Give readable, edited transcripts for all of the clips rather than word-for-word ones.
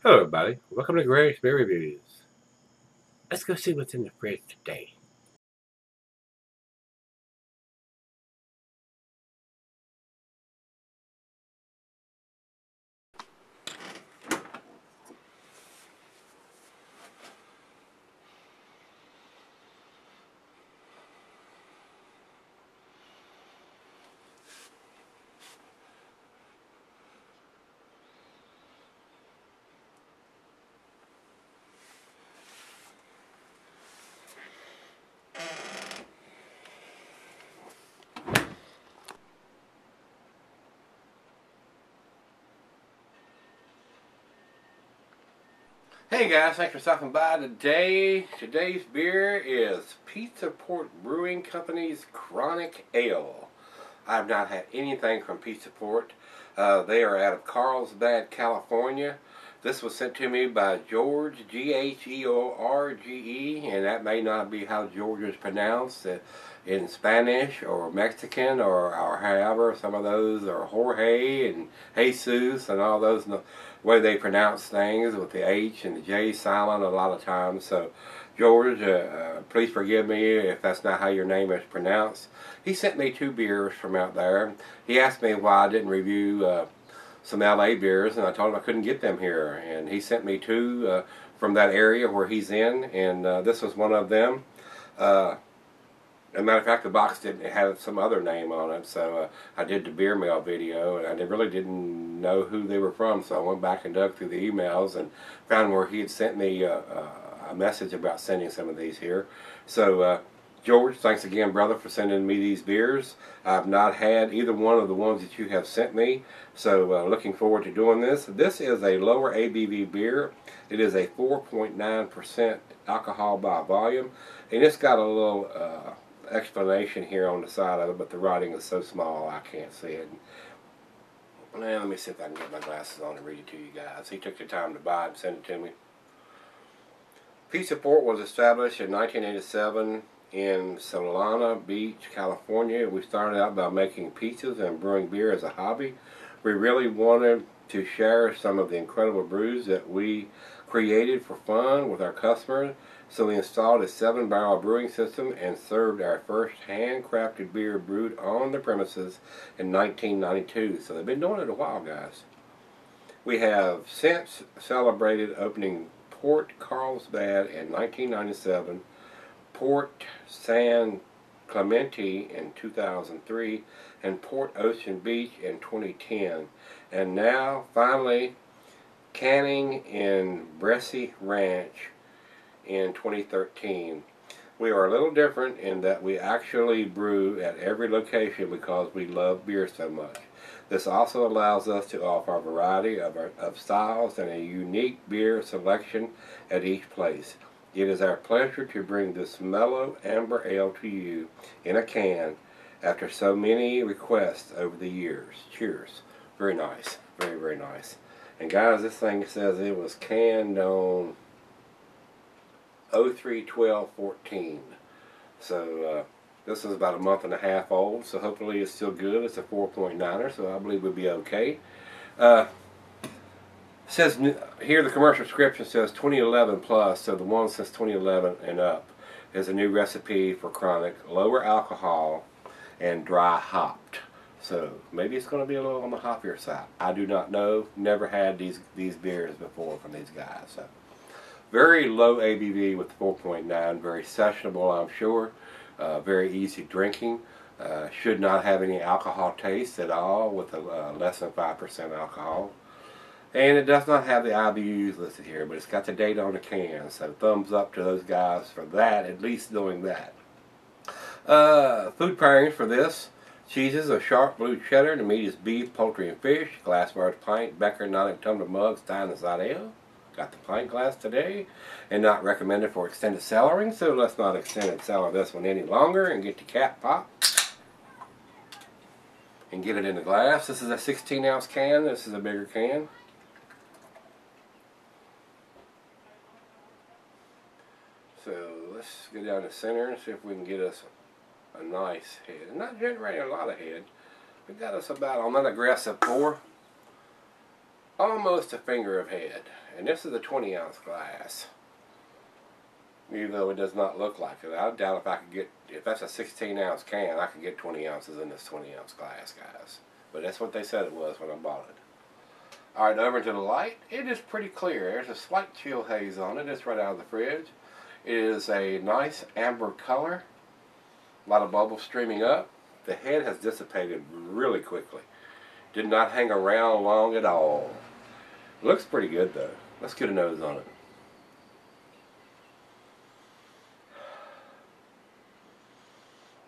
Hello everybody, welcome to Gregsbeerreviews. Let's go see what's in the fridge today. Hey guys, thanks for stopping by today. Today's beer is Pizza Port Brewing Company's Chronic Ale. I've not had anything from Pizza Port. They are out of Carlsbad, California. This was sent to me by George, George, and that may not be how George is pronounced in Spanish or Mexican or however. Some of those are Jorge and Jesus and all those. Way they pronounce things with the H and the J silent a lot of times. So, George, please forgive me if that's not how your name is pronounced. He sent me 2 beers from out there. He asked me why I didn't review some LA beers, and I told him I couldn't get them here. And he sent me 2 from that area where he's in, and this was one of them. As a matter of fact, the box didn't have some other name on it, so I did the beer mail video, and I really didn't know who they were from, so I went back and dug through the emails and found where he had sent me a message about sending some of these here. So, George, thanks again, brother, for sending me these beers. I've not had either one of the ones that you have sent me, so looking forward to doing this. This is a lower ABV beer. It is a 4.9% alcohol by volume, and it's got a little explanation here on the side of it, but the writing is so small I can't see it. Now, let me see if I can get my glasses on and read it to you guys. He took the time to buy it and send it to me. Pizza Port was established in 1987 in Solana Beach, California. We started out by making pizzas and brewing beer as a hobby. We really wanted to share some of the incredible brews that we created for fun with our customers. So we installed a 7-barrel brewing system and served our first handcrafted beer brewed on the premises in 1992. So they've been doing it a while, guys. We have since celebrated opening Port Carlsbad in 1997, Port San Clemente in 2003, and Port Ocean Beach in 2010. And now, finally, canning in Bressy Ranch in 2013. We are a little different in that we actually brew at every location because we love beer so much. This also allows us to offer a variety of styles and a unique beer selection at each place. It is our pleasure to bring this mellow amber ale to you in a can after so many requests over the years. Cheers. Very nice. Very, very nice. And guys, this thing says it was canned on 03/12/14. So this is about a month and a half old, so hopefully it's still good. It's a 4.9er, so I believe we'll be okay. Says here the commercial description says 2011 plus, so the one since 2011 and up is a new recipe for chronic, lower alcohol, and dry hopped. So maybe it's going to be a little on the hoppier side. I do not know. Never had these beers before from these guys. So very low ABV with 4.9. Very sessionable, I'm sure. Very easy drinking. Should not have any alcohol taste at all with a less than 5% alcohol. And it does not have the IBUs listed here, but it's got the date on the can, so thumbs up to those guys for that, at least doing that. Food pairings for this: cheeses, a sharp blue cheddar. The meat is beef, poultry, and fish. Glassware, pint, Becker, non tumbler mugs, stein and side ale. Got the pint glass today, and not recommended for extended cellaring, so let's not extended cellar this one any longer and get the cap pop and get it in the glass. This is a 16-ounce can. This is a bigger can. So let's go down the center and see if we can get us a nice head. Not generating a lot of head. We got us about on that aggressive pour. almost a finger of head. And this is a 20-ounce glass. Even though it does not look like it. I doubt if I could get, if that's a 16-ounce can, I could get 20 ounces in this 20-ounce glass, guys. But that's what they said it was when I bought it. Alright, over to the light. It is pretty clear. There's a slight chill haze on it. It's right out of the fridge. It is a nice amber color. A lot of bubbles streaming up. The head has dissipated really quickly. Did not hang around long at all. Looks pretty good though. Let's get a nose on it.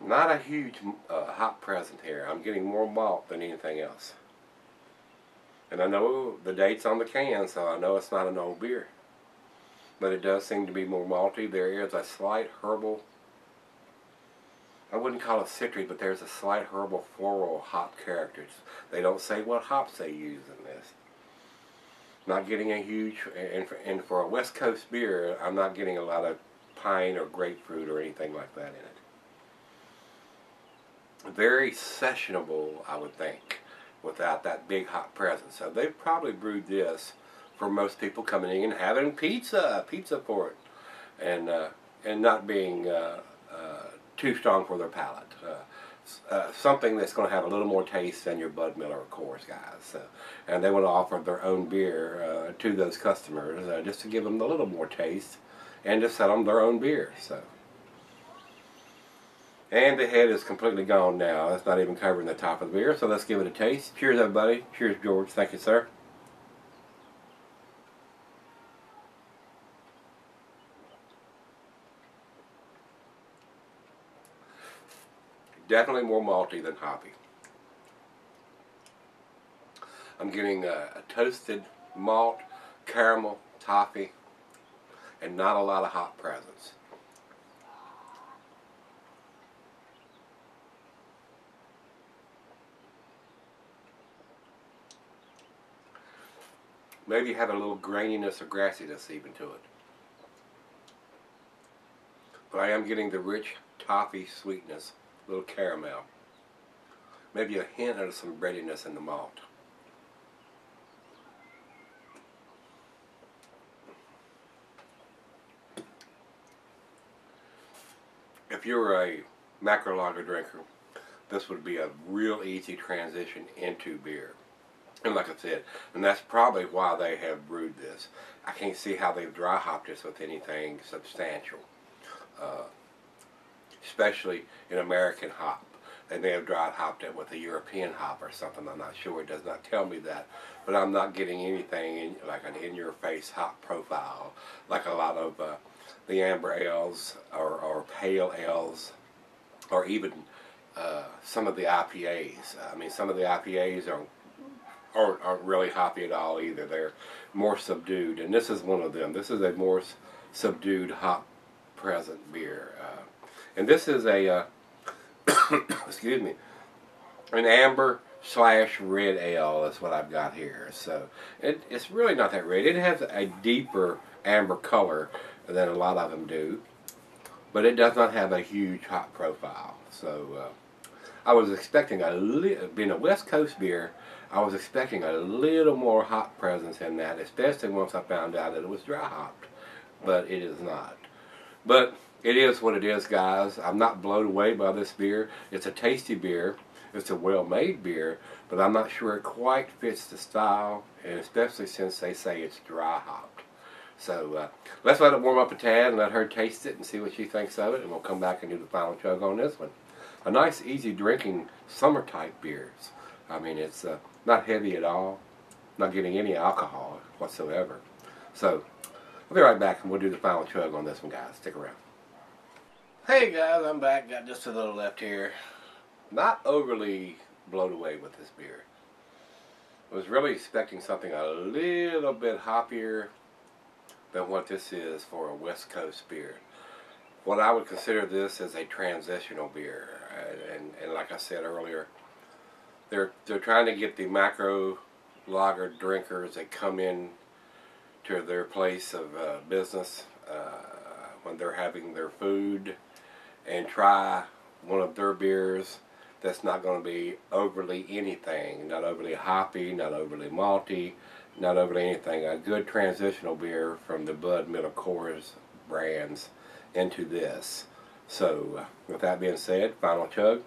Not a huge hop present here. I'm getting more malt than anything else. And I know the date's on the can, so I know it's not an old beer. But it does seem to be more malty. There is a slight herbal, I wouldn't call it citric, but there's a slight herbal floral hop characters. They don't say what hops they use in this. Not getting a huge, and for a West Coast beer, I'm not getting a lot of pine or grapefruit or anything like that in it. Very sessionable, I would think, without that big hot presence. So they've probably brewed this for most people coming in and having pizza for it, and not being too strong for their palate. Something that's going to have a little more taste than your Bud Miller, of course, guys. And they want to offer their own beer to those customers just to give them a little more taste and to sell them their own beer. So. And the head is completely gone now. It's not even covering the top of the beer. So let's give it a taste. Cheers, everybody. Cheers, George. Thank you, sir. Definitely more malty than hoppy. I'm getting a toasted malt, caramel, toffee, and not a lot of hop presence. Maybe have a little graininess or grassiness even to it. But I am getting the rich toffee sweetness, a little caramel. Maybe a hint of some breadiness in the malt. If you're a macro lager drinker, this would be a real easy transition into beer. And like I said, and that's probably why they have brewed this. I can't see how they've dry hopped this with anything substantial. Especially in American hop. They may have dry hopped it with a European hop or something. I'm not sure. It does not tell me that. But I'm not getting anything like an in-your-face hop profile like a lot of the amber ales or pale ales, or even some of the IPAs. I mean, some of the IPAs aren't really hoppy at all either. They're more subdued, and this is one of them. This is a more subdued hop present beer, and this is a excuse me, an amber / red ale is what I've got here. So it's really not that red. It has a deeper amber color than a lot of them do, but it does not have a huge hop profile. So I was expecting being a West Coast beer, I was expecting a little more hop presence in that, especially once I found out that it was dry hopped, but it is not. But it is what it is, guys. I'm not blown away by this beer. It's a tasty beer. It's a well-made beer, but I'm not sure it quite fits the style, and especially since they say it's dry hopped. So let's let it warm up a tad and let her taste it and see what she thinks of it, and we'll come back and do the final chug on this one. A nice, easy drinking summer type beers. I mean, it's not heavy at all, not getting any alcohol whatsoever. So I'll be right back and we'll do the final chug on this one, guys. Stick around. Hey guys, I'm back. Got just a little left here. Not overly blown away with this beer. I was really expecting something a little bit hoppier than what this is for a West Coast beer. What I would consider this as a transitional beer, and like I said earlier, they're trying to get the macro lager drinkers that come in to their place of business when they're having their food and try one of their beers that's not going to be overly anything, not overly hoppy, not overly malty, not overly anything. A good transitional beer from the Bud Middle Coors brands into this. So, with that being said, final chug.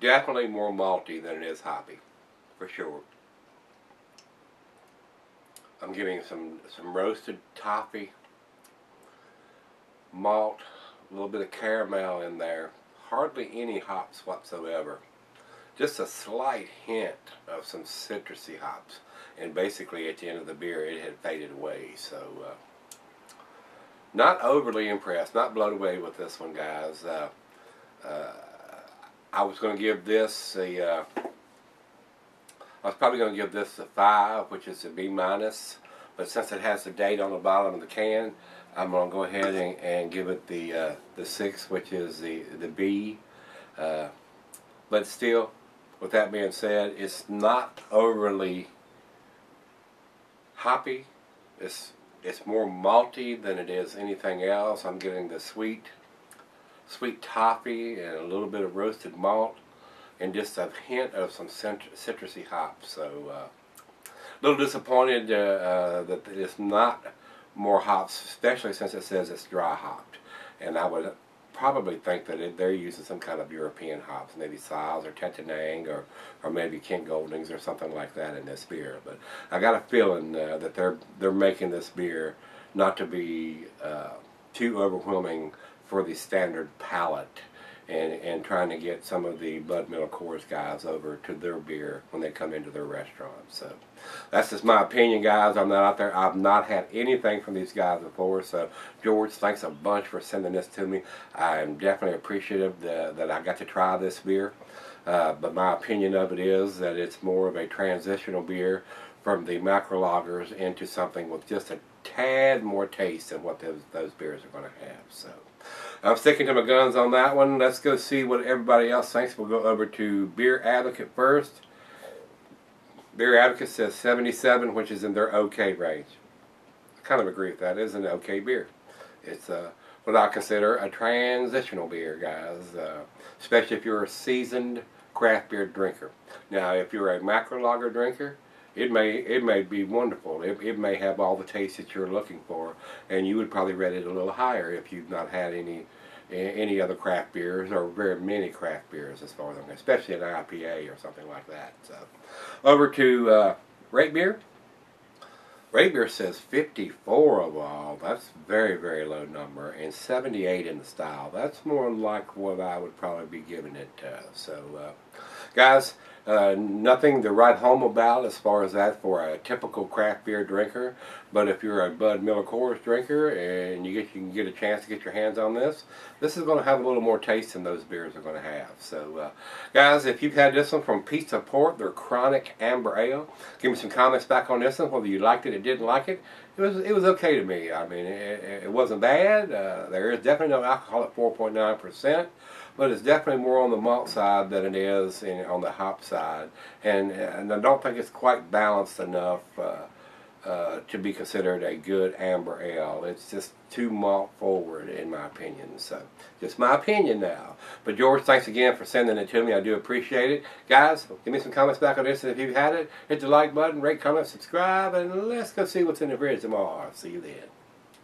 Definitely more malty than it is hoppy, for sure. I'm getting some roasted toffee, malt, a little bit of caramel in there. Hardly any hops whatsoever. Just a slight hint of some citrusy hops. And basically at the end of the beer it had faded away. So not overly impressed, not blown away with this one, guys. I was going to give this a, I was probably going to give this a 5, which is a B minus. But since it has the date on the bottom of the can, I'm going to go ahead and give it the 6, which is the B. But still, with that being said, it's not overly hoppy. It's more malty than it is anything else. I'm getting the sweet toffee and a little bit of roasted malt and just a hint of some citrusy hops. So a little disappointed that it's not more hops, especially since it says it's dry hopped. And I would probably think that they're using some kind of European hops, maybe Siles or Tetanang or maybe Kent Goldings or something like that in this beer. But I got a feeling that they're making this beer not to be too overwhelming for the standard palate, and trying to get some of the Bud Middle Coors guys over to their beer when they come into their restaurant. So that's just my opinion, guys. I'm not out there. I've not had anything from these guys before. So George, thanks a bunch for sending this to me. I'm definitely appreciative that I got to try this beer. But my opinion of it is that it's more of a transitional beer from the macro lagers into something with just a tad more taste than what those beers are going to have. So I'm sticking to my guns on that one. Let's go see what everybody else thinks. We'll go over to Beer Advocate first. Beer Advocate says 77, which is in their okay range. I kind of agree with that. It is an okay beer. It's what I consider a transitional beer, guys. Especially if you're a seasoned craft beer drinker. Now, if you're a macro lager drinker, it may be wonderful. It may have all the taste that you're looking for, and you would probably rate it a little higher if you've not had any other craft beers or very many craft beers, as far as I'm concerned, especially an IPA or something like that. So, over to Rate Beer. Rate Beer says 54 overall. That's very, very low number, and 78 in the style. That's more like what I would probably be giving it. Guys, nothing to write home about as far as that for a typical craft beer drinker. But if you're a Bud Middle Coors drinker and you can get a chance to get your hands on this is going to have a little more taste than those beers are going to have. So, guys, if you've had this one from Pizza Port, their Chronic Amber Ale, give me some comments back on this one, whether you liked it or didn't like it. It was okay to me. I mean, it wasn't bad. There is definitely no alcohol at 4.9%. But it's definitely more on the malt side than it is on the hop side, and I don't think it's quite balanced enough to be considered a good amber ale. It's just too malt forward, in my opinion. So, just my opinion now. But George, thanks again for sending it to me. I do appreciate it. Guys, give me some comments back on this if you've had it. Hit the like button, rate, comment, subscribe, and let's go see what's in the fridge tomorrow. I'll see you then.